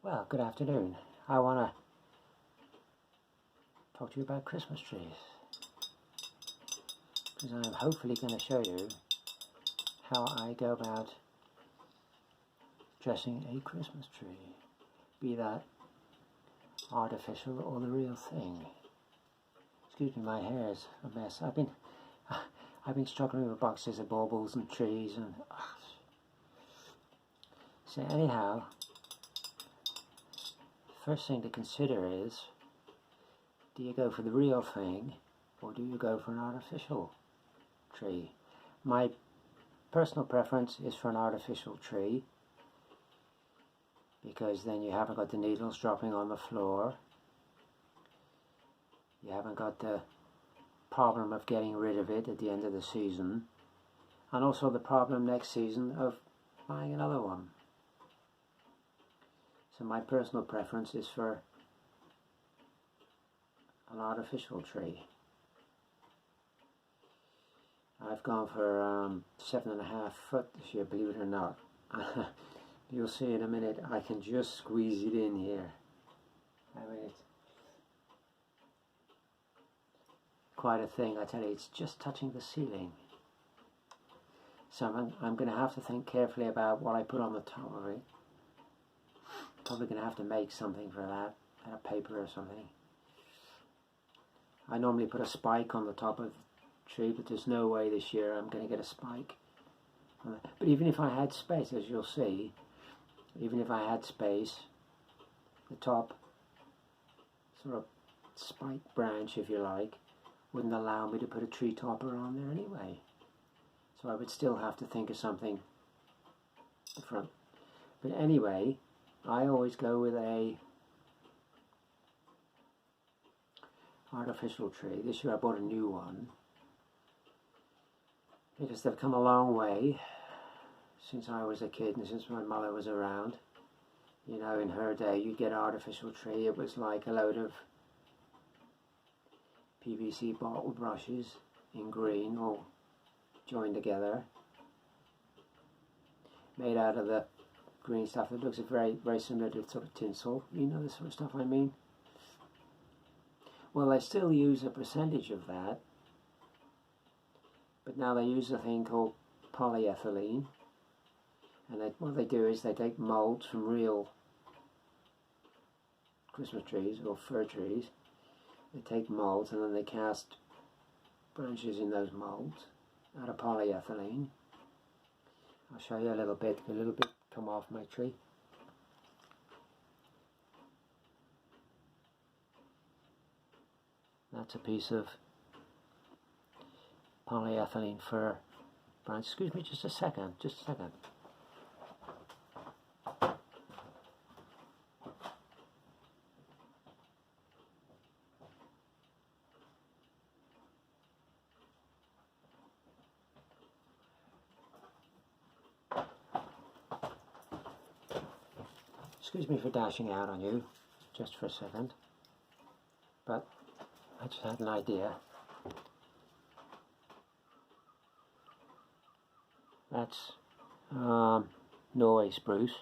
Well, good afternoon. I want to talk to you about Christmas trees, because I'm hopefully going to show you how I go about dressing a Christmas tree, be that artificial or the real thing. Excuse me, my hair's a mess. I've been struggling with boxes of baubles and trees and so anyhow, first thing to consider is, do you go for the real thing or do you go for an artificial tree? My personal preference is for an artificial tree, because then you haven't got the needles dropping on the floor, you haven't got the problem of getting rid of it at the end of the season, and also the problem next season of buying another one. So my personal preference is for an artificial tree. I've gone for 7.5 foot this year, believe it or not. You'll see in a minute, I can just squeeze it in here. I mean, it's quite a thing, I tell you. It's just touching the ceiling. So I'm going to have to think carefully about what I put on the top of it. Probably going to have to make something for that, out of paper or something. I normally put a spike on the top of the tree, but there's no way this year I'm going to get a spike. But even if I had space, as you'll see, even if I had space, the top sort of spike branch, if you like, wouldn't allow me to put a tree topper on there anyway. So I would still have to think of something at the front. But anyway, I always go with a artificial tree. This year I bought a new one, because they've come a long way since I was a kid and since my mother was around. You know, in her day, you'd get an artificial tree. It was like a load of PVC bottle brushes in green, all joined together, made out of the green stuff. It looks very, very similar to sort of tinsel. You know the sort of stuff I mean? Well, they still use a percentage of that, but now they use a thing called polyethylene. And what they do is they take molds from real Christmas trees or fir trees. They take molds and then they cast branches in those molds out of polyethylene. I'll show you a little bit come off my tree. That's a piece of polyethylene fir branch. Excuse me, just a second. Excuse me for dashing out on you, just for a second, but I just had an idea. That's Norway spruce.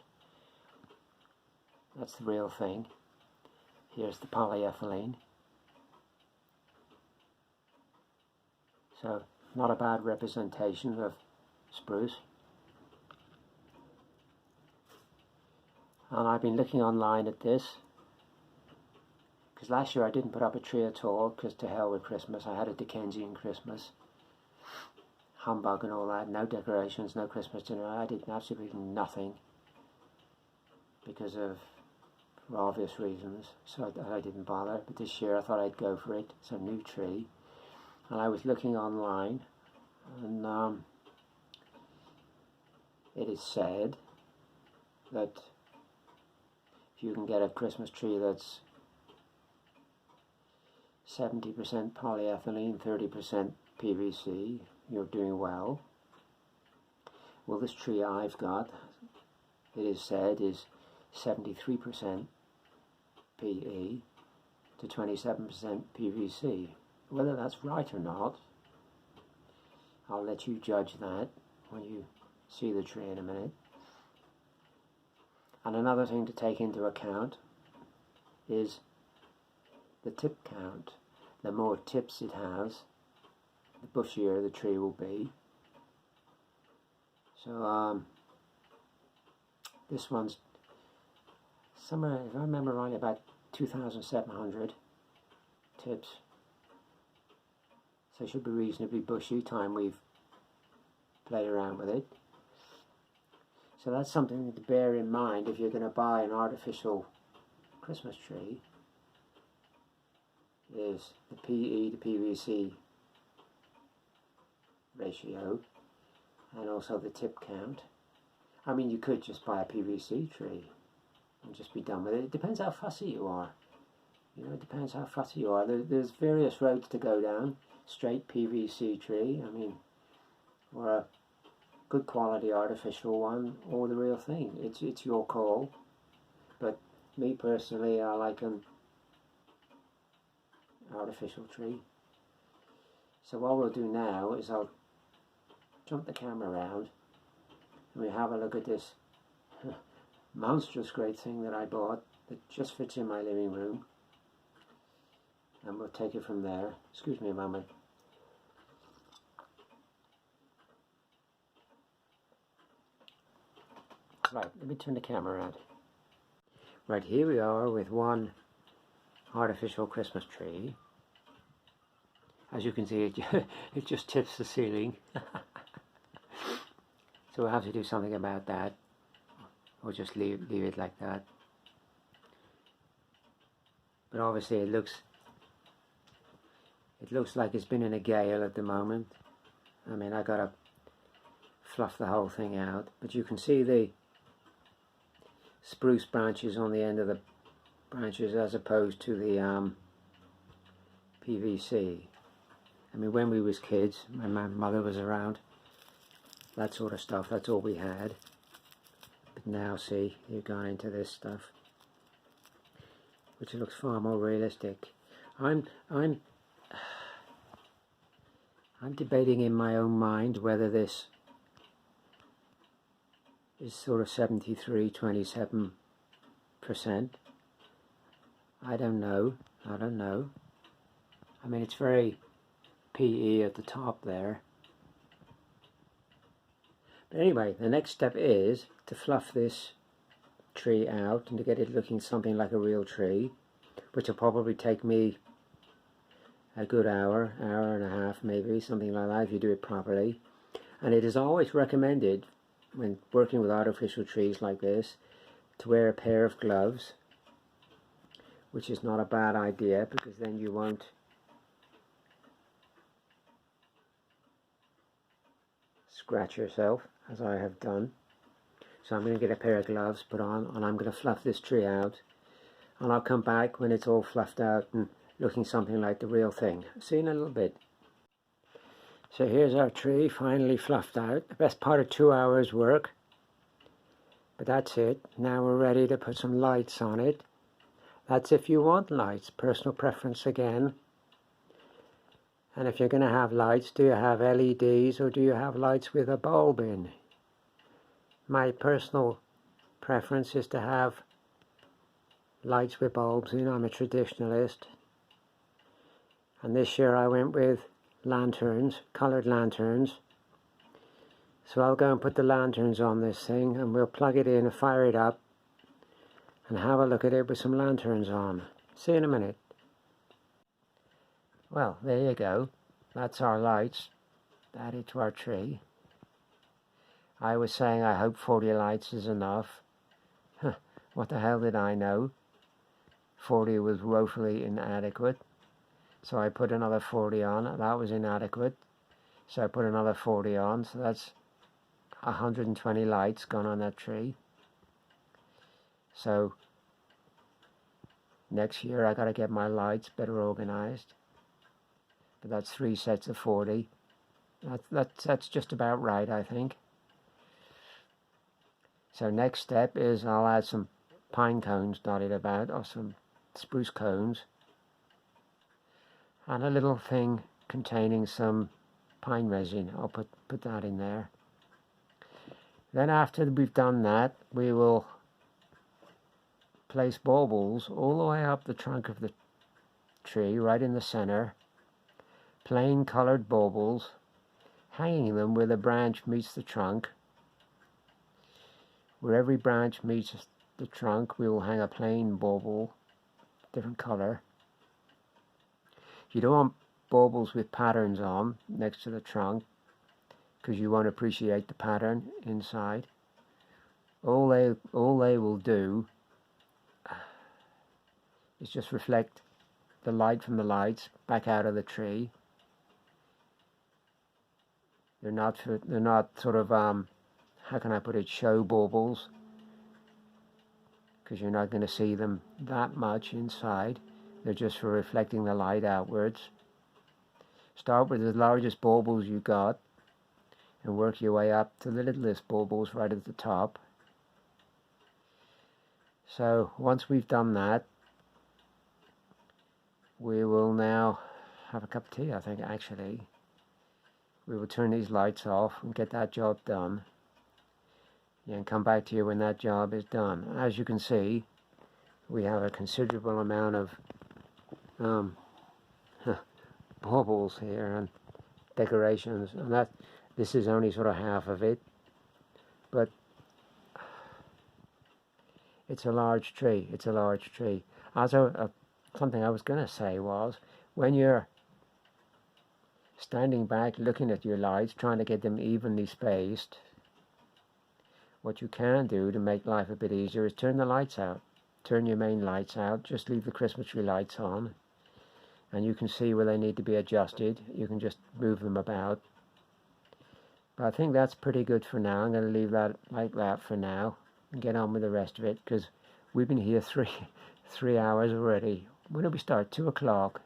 That's the real thing. Here's the polyethylene. So, not a bad representation of spruce. And I've been looking online at this, because last year I didn't put up a tree at all, because to hell with Christmas. I had a Dickensian Christmas, humbug and all that, no decorations, no Christmas dinner. I did absolutely nothing, because of for obvious reasons, so I didn't bother. But this year I thought I'd go for it. It's a new tree, and I was looking online, and it is said that you can get a Christmas tree that's 70% polyethylene, 30% PVC, you're doing well. Well, this tree I've got, it is said, is 73% PE to 27% PVC. Whether that's right or not, I'll let you judge that when you see the tree in a minute. And another thing to take into account is the tip count. The more tips it has, the bushier the tree will be. So this one's somewhere, if I remember rightly, about 2,700 tips. So it should be reasonably bushy time we've played around with it. So that's something to bear in mind if you're going to buy an artificial Christmas tree, is the PE to PVC ratio and also the tip count. I mean, you could just buy a PVC tree and just be done with it. It depends how fussy you are. You know, it depends how fussy you are. There's various roads to go down. Straight PVC tree, I mean, or a good quality artificial one, or the real thing. It's your call. But me personally, I like an artificial tree. So what we'll do now is I'll jump the camera around and we have a look at this monstrous great thing that I bought that just fits in my living room, and we'll take it from there. Excuse me a moment. Right, let me turn the camera around. Right, here we are with one artificial Christmas tree. As you can see, it just tips the ceiling. So we'll have to do something about that, or just leave it like that. But obviously it looks like it's been in a gale at the moment. I mean, I gotta fluff the whole thing out, but you can see the spruce branches on the end of the branches as opposed to the PVC. I mean, when we was kids, when my mother was around, that sort of stuff, that's all we had. But now, see, you've gone into this stuff, which looks far more realistic. I'm debating in my own mind whether this is sort of 73-27%. I don't know. I mean, it's very PE at the top there. But anyway, the next step is to fluff this tree out and to get it looking something like a real tree, which will probably take me a good hour and a half maybe, something like that, if you do it properly. And it is always recommended when working with artificial trees like this to wear a pair of gloves, which is not a bad idea, because then you won't scratch yourself, as I have done. So I'm going to get a pair of gloves put on, and I'm going to fluff this tree out, and I'll come back when it's all fluffed out and looking something like the real thing. See you in a little bit. So here's our tree finally fluffed out. The best part of 2 hours work, but that's it. Now we're ready to put some lights on it. That's if you want lights, personal preference again. And if you're going to have lights, do you have LEDs or do you have lights with a bulb in? My personal preference is to have lights with bulbs in. I'm a traditionalist. And this year I went with lanterns, coloured lanterns. So I'll go and put the lanterns on this thing and we'll plug it in and fire it up and have a look at it with some lanterns on. See you in a minute. Well, there you go. That's our lights added to our tree. I was saying I hope 40 lights is enough. What the hell did I know? 40 was woefully inadequate. So I put another 40 on. That was inadequate. So I put another 40 on. So that's 120 lights gone on that tree. So next year I got to get my lights better organized. But that's 3 sets of 40. That's just about right, I think. So next step is I'll add some pine cones dotted about, or some spruce cones, and a little thing containing some pine resin. I'll put that in there. Then after we've done that, we will place baubles all the way up the trunk of the tree, right in the center, plain colored baubles, hanging them where the branch meets the trunk. Where every branch meets the trunk, we will hang a plain bauble, different color. You don't want baubles with patterns on next to the trunk, because you won't appreciate the pattern inside. All they will do is just reflect the light from the lights back out of the tree. They're not sort of how can I put it, show baubles, because you're not going to see them that much inside. They're just for reflecting the light outwards. Start with the largest baubles you got and work your way up to the littlest baubles right at the top. So once we've done that, we will now have a cup of tea, I think, actually. We will turn these lights off and get that job done, and come back to you when that job is done. As you can see, we have a considerable amount of baubles here and decorations, and this is only sort of half of it, but it's a large tree. It's a large tree. Also, something I was going to say was, when you're standing back looking at your lights, trying to get them evenly spaced, what you can do to make life a bit easier is turn the lights out. Turn your main lights out. Just leave the Christmas tree lights on, and you can see where they need to be adjusted. You can just move them about. But I think that's pretty good for now. I'm going to leave that like that for now and get on with the rest of it, because we've been here three hours already. When did we start? 2 o'clock.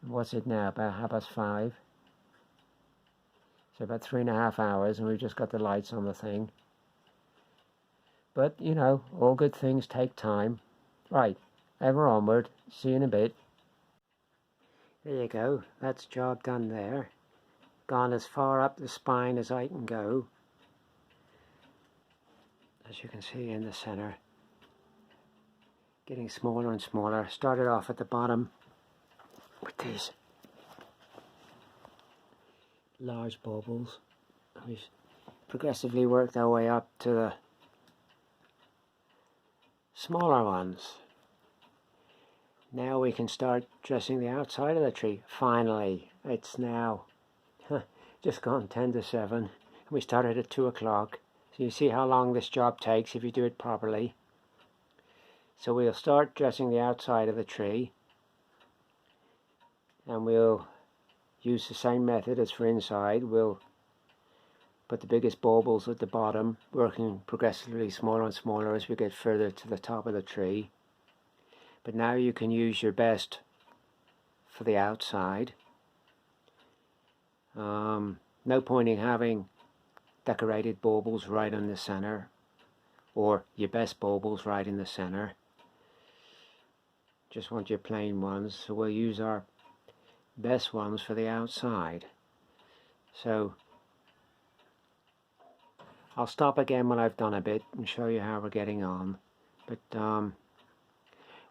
What's it now? About 5:30. So about 3.5 hours, and we've just got the lights on the thing. But, you know, all good things take time. Right, ever onward. See you in a bit. There you go. That's job done there. Gone as far up the spine as I can go. As you can see in the center. Getting smaller and smaller. Started off at the bottom with these large baubles. We've progressively worked our way up to the smaller ones. Now we can start dressing the outside of the tree. Finally, it's now just gone 10 to 7. We started at 2 o'clock. So you see how long this job takes if you do it properly. So we'll start dressing the outside of the tree, and we'll use the same method as for inside. We'll put the biggest baubles at the bottom, working progressively smaller and smaller as we get further to the top of the tree. But now you can use your best for the outside. No point in having decorated baubles right in the center, or your best baubles right in the center. Just want your plain ones, so we'll use our best ones for the outside. So I'll stop again when I've done a bit and show you how we're getting on, but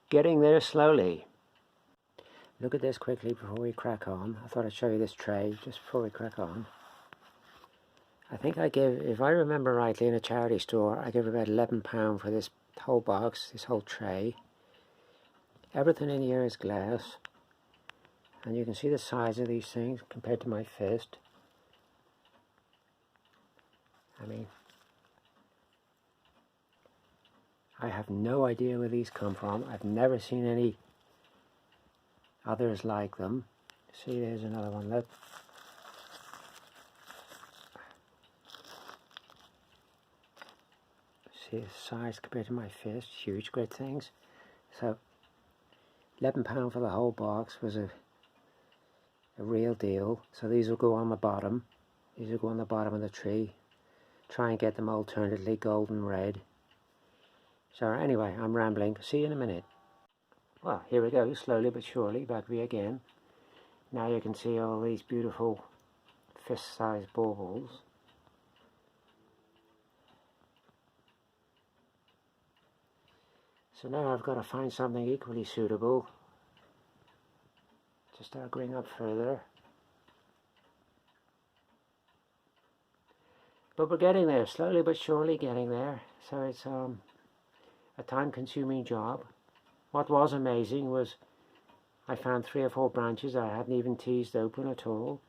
getting there slowly. Look at this quickly before we crack on. I thought I'd show you this tray just before we crack on. I think I give, if I remember rightly, in a charity store, I give about £11 for this whole box, this whole tray. Everything in here is glass, and you can see the size of these things compared to my fist. I mean, I have no idea where these come from. I've never seen any others like them. See, there's another one. Look. See the size compared to my fist. Huge, great things. So £11 for the whole box was a real deal. So these will go on the bottom. These will go on the bottom of the tree. Try and get them alternately golden red. So anyway, I'm rambling. See you in a minute. Well, here we go, slowly but surely, back we again. Now you can see all these beautiful fist-sized baubles. So now I've got to find something equally suitable to start going up further. But we're getting there, slowly but surely getting there. So it's a time-consuming job. What was amazing was I found 3 or 4 branches I hadn't even teased open at all,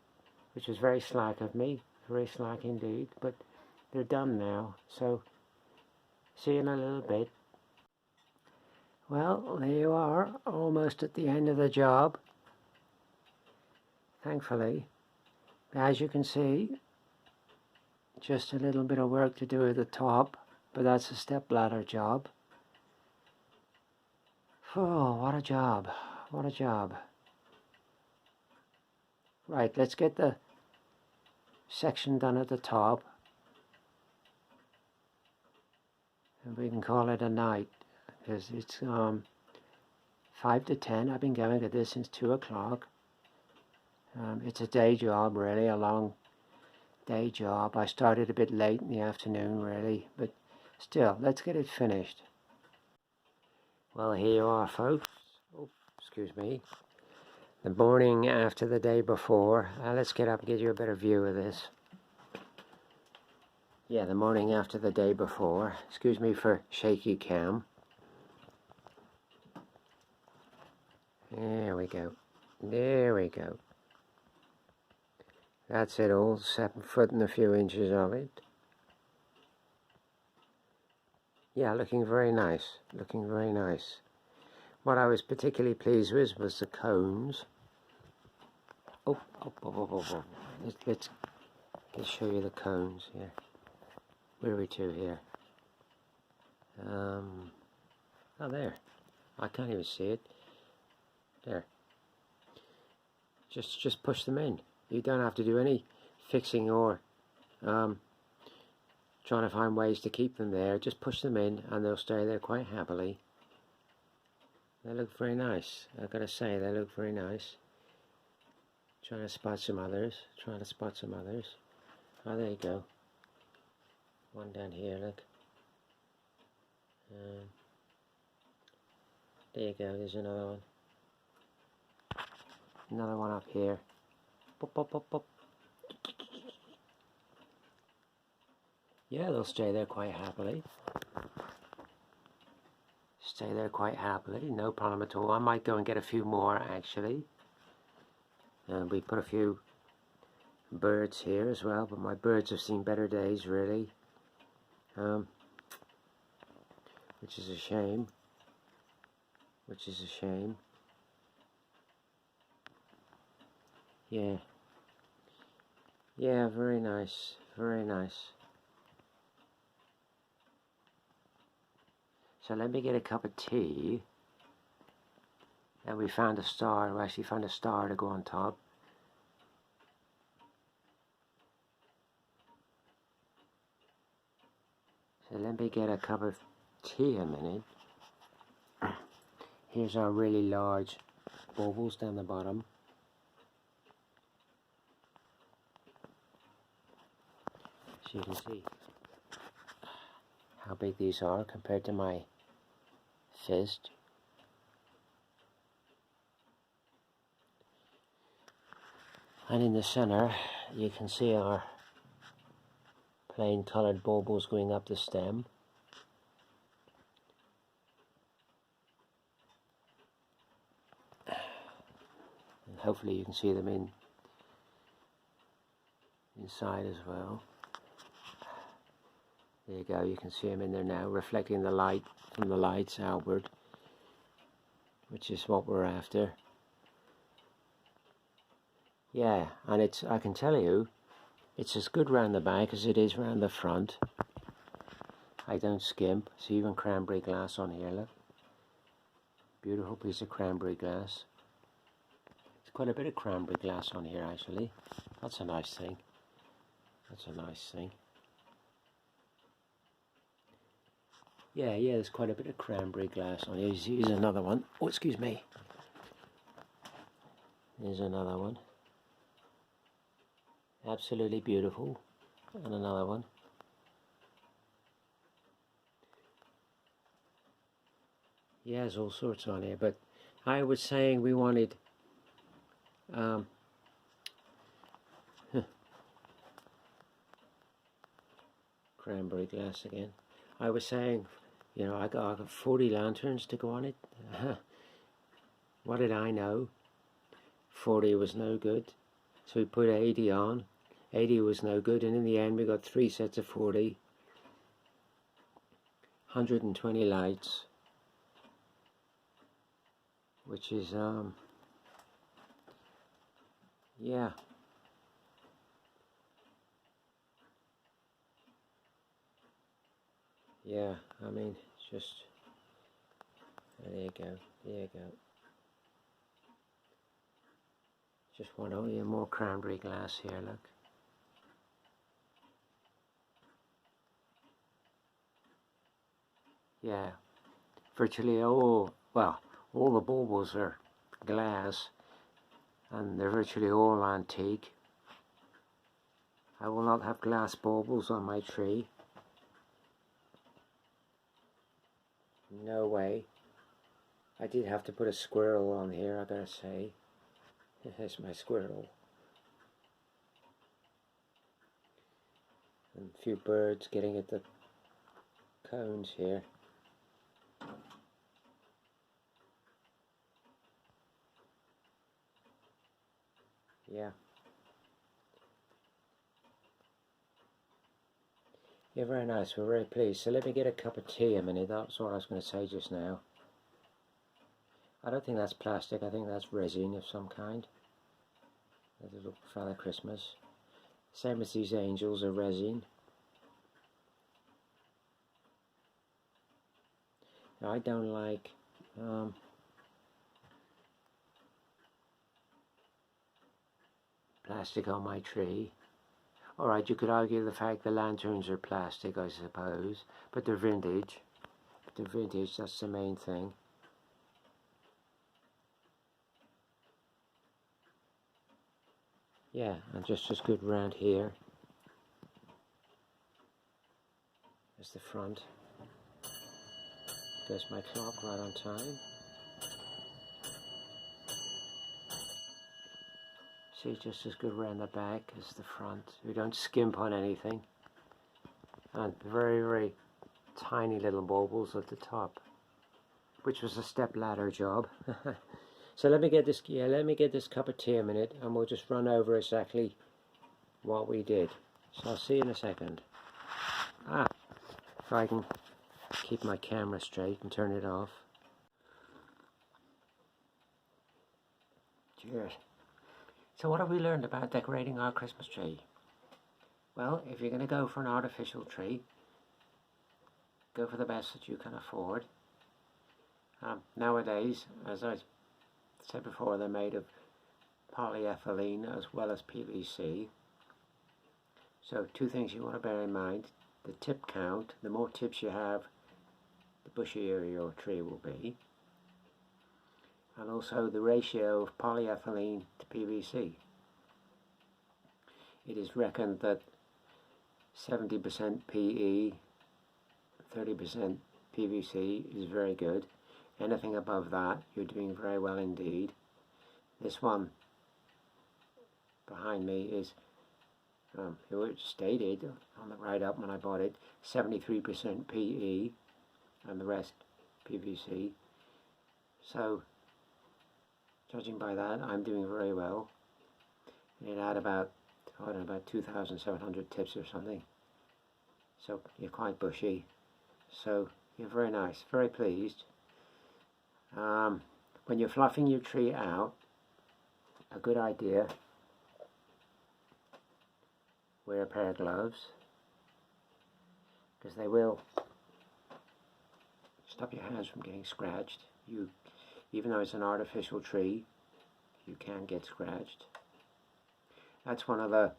which was very slack of me, very slack indeed, but they're done now, so see you in a little bit. Well, there you are, almost at the end of the job, thankfully. As you can see, just a little bit of work to do at the top, but that's a stepladder job. Oh, what a job, what a job. Right, let's get the section done at the top, and we can call it a night, because it's 5 to 10. I've been going at this since 2 o'clock. It's a day job, really, a long day job. I started a bit late in the afternoon, really, but still, let's get it finished. Well, here you are, folks. Oh, excuse me. The morning after the day before. Let's get up and get you a better view of this. Yeah, the morning after the day before. Excuse me for shaky cam. There we go. There we go. That's it all, 7 foot and a few inches of it. Yeah, looking very nice, looking very nice. What I was particularly pleased with was the cones. Oh. Let's show you the cones here. Where are we to here? Oh, there. I can't even see it. There. Just push them in. You don't have to do any fixing or trying to find ways to keep them there. Just push them in and they'll stay there quite happily. They look very nice. I've got to say, they look very nice. Trying to spot some others. Oh, there you go. One down here, look. There you go, there's another one. Another one up here. Pop, pop, pop, pop. Yeah, they'll stay there quite happily. Stay there quite happily, no problem at all. I might go and get a few more, actually. And we put a few birds here as well, but my birds have seen better days, really. Which is a shame. Yeah. Yeah, very nice, very nice. So let me get a cup of tea. And we found a star, we actually found a star to go on top. So let me get a cup of tea a minute. Here's our really large baubles down the bottom. So you can see how big these are compared to my fist. And in the center you can see our plain coloured baubles going up the stem. And hopefully you can see them inside as well. There you go, you can see them in there now, reflecting the light from the lights outward, which is what we're after. Yeah, and I can tell you, it's as good round the back as it is round the front. I don't skimp. See, even cranberry glass on here, look. Beautiful piece of cranberry glass. There's quite a bit of cranberry glass on here, actually. That's a nice thing. That's a nice thing. Yeah, there's quite a bit of cranberry glass on here. Here's another one. Oh, excuse me. Here's another one. Absolutely beautiful. And another one. Yeah, there's all sorts on here, but I was saying we wanted cranberry glass again. I was saying, you know, I got 40 lanterns to go on it. What did I know? 40 was no good, so we put 80 on. 80 was no good, and in the end we got 3 sets of 40, 120 lights, which is yeah, I mean, just there you go, there you go. Just want more cranberry glass here, look. Yeah, virtually all the baubles are glass, and they're virtually all antique. I will not have glass baubles on my tree. No way. I did have to put a squirrel on here, I gotta say. There's my squirrel. And a few birds getting at the cones here. Yeah. Yeah, very nice. We're very pleased. So let me get a cup of tea a minute. That's what I was going to say just now. I don't think that's plastic. I think that's resin of some kind. There's a little Father Christmas. Same as these angels are resin. Now, I don't like plastic on my tree. Alright, you could argue the fact the lanterns are plastic, I suppose, but they're vintage. They're vintage, that's the main thing. Yeah, and just as good round here. There's the front. There's my clock right on time. See, just as good around the back as the front. We don't skimp on anything. And very, very tiny little baubles at the top, which was a step ladder job. So let me get this cup of tea a minute, and we'll just run over exactly what we did. So I'll see you in a second. If I can keep my camera straight and turn it off. Cheers. So what have we learned about decorating our Christmas tree? Well, if you're going to go for an artificial tree, go for the best that you can afford. Nowadays, as I said before, they're made of polyethylene as well as PVC. So 2 things you want to bear in mind. The tip count. The more tips you have, the bushier your tree will be. And also the ratio of polyethylene to PVC. It is reckoned that 70% PE, 30% PVC is very good. Anything above that, you're doing very well indeed. This one behind me is, it stated on the write-up when I bought it, 73% PE and the rest PVC. So, judging by that, I'm doing very well. It had about 2,700 tips or something. So you're quite bushy. So you're very nice, very pleased. When you're fluffing your tree out, a good idea, wear a pair of gloves, because they will stop your hands from getting scratched. Even though it's an artificial tree, you can get scratched. That's one of the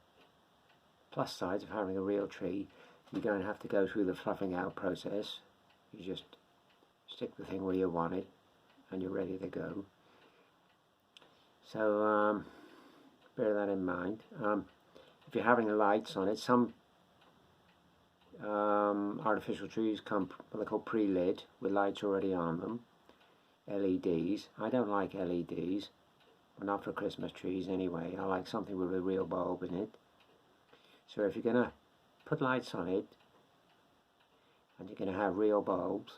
plus sides of having a real tree. You don't have to go through the fluffing out process. You just stick the thing where you want it and you're ready to go. So bear that in mind. If you're having lights on it, some artificial trees come what they call pre-lit with lights already on them. LEDs. I don't like LEDs. Well, not for Christmas trees anyway. I like something with a real bulb in it. So if you're going to put lights on it, and you're going to have real bulbs,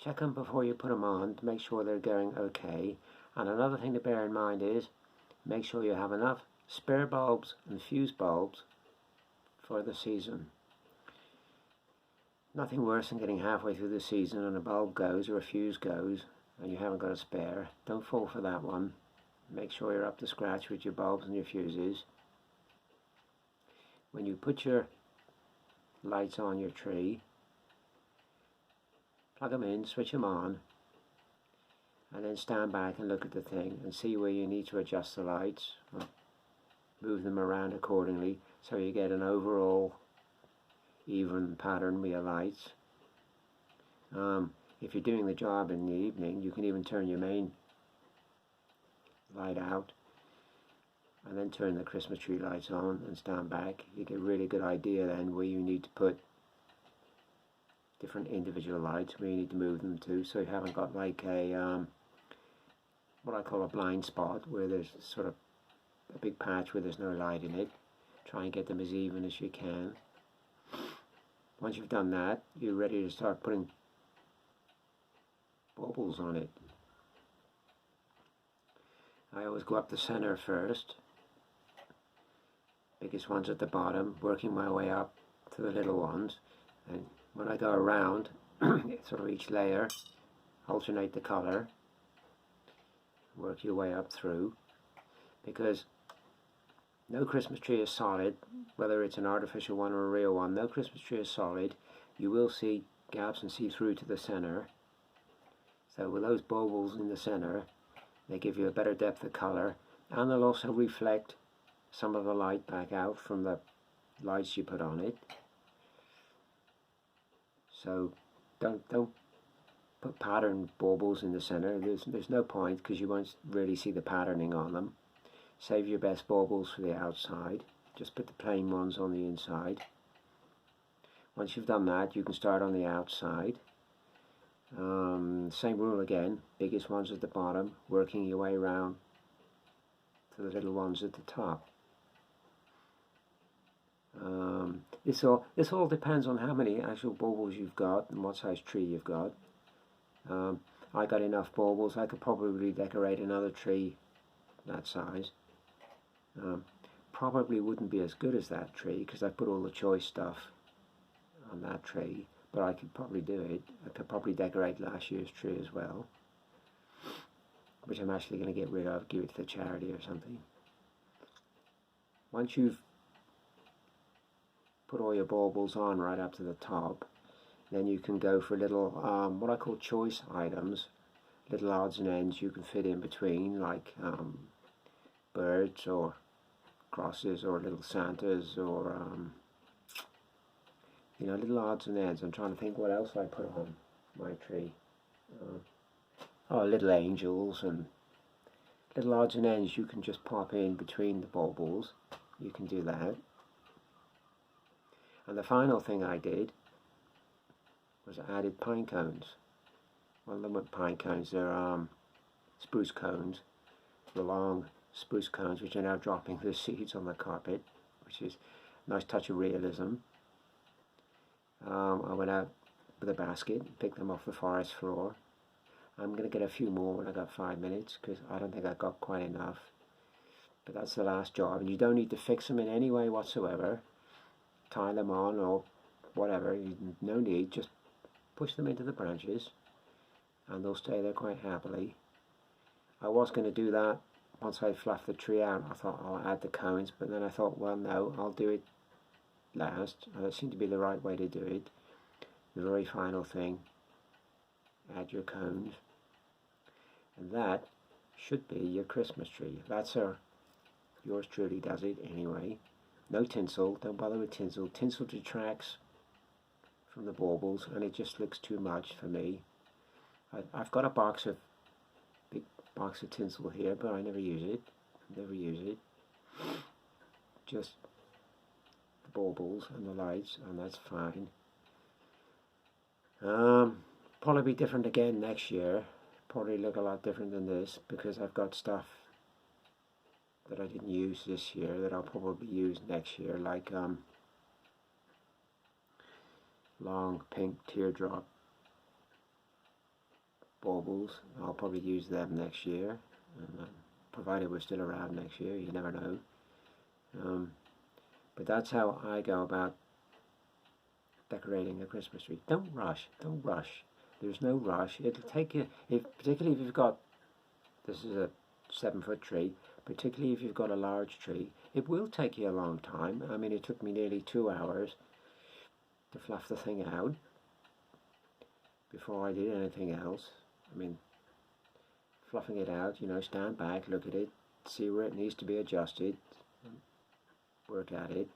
check them before you put them on to make sure they're going okay. And another thing to bear in mind is, make sure you have enough spare bulbs and fuse bulbs for the season. Nothing worse than getting halfway through the season and a bulb goes or a fuse goes and you haven't got a spare. Don't fall for that one. Make sure you're up to scratch with your bulbs and your fuses. When you put your lights on your tree, plug them in, switch them on, and then stand back and look at the thing and see where you need to adjust the lights, move them around accordingly so you get an overall even pattern with your lights. If you're doing the job in the evening, you can even turn your main light out and then turn the Christmas tree lights on and stand back. You get a really good idea then where you need to put different individual lights, where you need to move them to, so you haven't got like a what I call a blind spot, where there's sort of a big patch where there's no light in it. Try and get them as even as you can. Once you've done that, you're ready to start putting baubles on it. I always go up the center first, biggest ones at the bottom, working my way up to the little ones, and when I go around sort of each layer, alternate the color, work your way up through, because no Christmas tree is solid, whether it's an artificial one or a real one. No Christmas tree is solid. You will see gaps and see through to the center. So with those baubles in the center, they give you a better depth of color, and they'll also reflect some of the light back out from the lights you put on it. So don't put patterned baubles in the center. There's no point, because you won't really see the patterning on them. Save your best baubles for the outside. Just put the plain ones on the inside. Once you've done that, you can start on the outside. Same rule again, biggest ones at the bottom, working your way around to the little ones at the top. This all depends on how many actual baubles you've got and what size tree you've got. I got enough baubles. I could probably decorate another tree that size. Probably wouldn't be as good as that tree, because I put all the choice stuff on that tree, but I could probably do it. I could probably decorate last year's tree as well, which I'm actually going to get rid of, give it to the charity or something. Once you've put all your baubles on right up to the top, then you can go for little what I call choice items, little odds and ends you can fit in between, like birds or crosses or little Santas, or little odds and ends. I'm trying to think what else I put on my tree. Little angels and little odds and ends you can just pop in between the baubles. You can do that. And the final thing I did was I added pine cones. Well, they weren't pine cones, they're spruce cones, the long spruce cones, which are now dropping the seeds on the carpet, which is a nice touch of realism. I went out with a basket and picked them off the forest floor. I'm going to get a few more when I got 5 minutes, because I don't think I got quite enough. But that's the last job, and you don't need to fix them in any way whatsoever. Tie them on or whatever, no need, just push them into the branches and they'll stay there quite happily. I was going to do that once I fluffed the tree out. I thought I'll add the cones, but then I thought, well, no, I'll do it last, and it seemed to be the right way to do it. The very final thing, add your cones, and that should be your Christmas tree. That's yours truly does it anyway. No tinsel, don't bother with tinsel. Tinsel detracts from the baubles and it just looks too much for me. I've got a big box of tinsel here, but I never use it. Just the baubles and the lights, and that's fine. Probably be different again next year. probably look a lot different than this because I've got stuff that I didn't use this year that I'll probably use next year, like long pink teardrop baubles. I'll probably use them next year, provided we're still around next year. You never know. But that's how I go about decorating a Christmas tree. Don't rush. Don't rush. There's no rush. It'll take you, particularly if you've got, this is a 7-foot tree, particularly if you've got a large tree, it will take you a long time. I mean, it took me nearly 2 hours to fluff the thing out before I did anything else. I mean, fluffing it out, you know, stand back, look at it, see where it needs to be adjusted, work at it.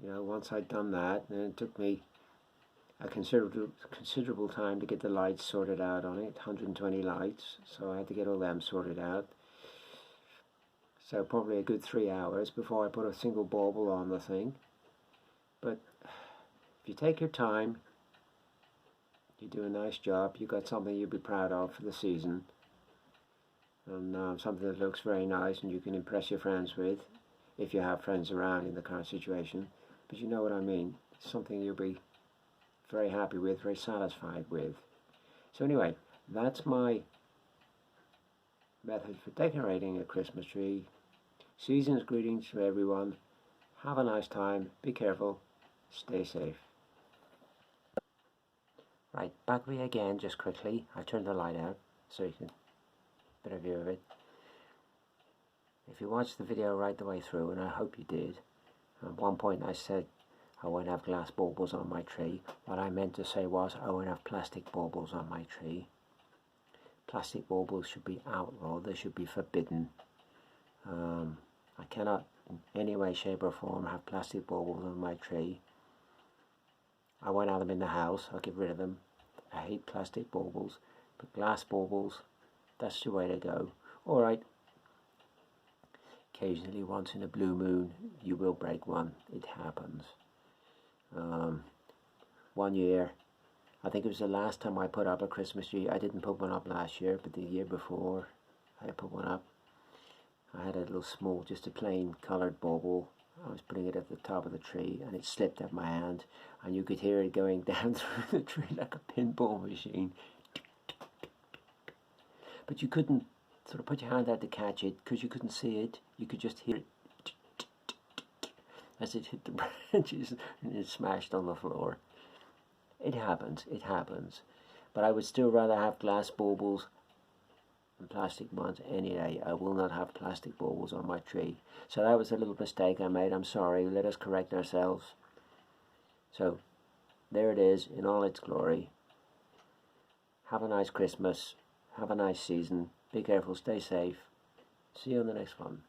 You know, once I'd done that, then it took me a considerable time to get the lights sorted out on it, 120 lights, so I had to get all them sorted out. So probably a good 3 hours before I put a single bauble on the thing. But if you take your time, you do a nice job, you got something you'll be proud of for the season, and something that looks very nice and you can impress your friends with, if you have friends around in the current situation. But you know what I mean, it's something you'll be very happy with, very satisfied with. So anyway, that's my method for decorating a Christmas tree. Season's greetings to everyone. Have a nice time, be careful, stay safe. Right, back with me again just quickly. I turned the light out so you can get a better view of it. If you watched the video right the way through, and I hope you did, at one point I said I won't have glass baubles on my tree. What I meant to say was I won't have plastic baubles on my tree. Plastic baubles should be outlawed, they should be forbidden. I cannot in any way, shape or form have plastic baubles on my tree. I won't have them in the house, I'll get rid of them. I hate plastic baubles, but glass baubles, that's the way to go. Alright, occasionally once in a blue moon you will break one, it happens. One year, I think it was the last time I put up a Christmas tree. I didn't put one up last year, but the year before I put one up. I had a little small, just a plain coloured bauble. I was putting it at the top of the tree and it slipped out my hand and you could hear it going down through the tree like a pinball machine. But you couldn't sort of put your hand out to catch it because you couldn't see it. You could just hear it as it hit the branches and it smashed on the floor. It happens, it happens. But I would still rather have glass baubles and plastic ones any day. I will not have plastic baubles on my tree. So that was a little mistake I made. I'm sorry. Let us correct ourselves. So there it is in all its glory. Have a nice Christmas. Have a nice season. Be careful. Stay safe. See you on the next one.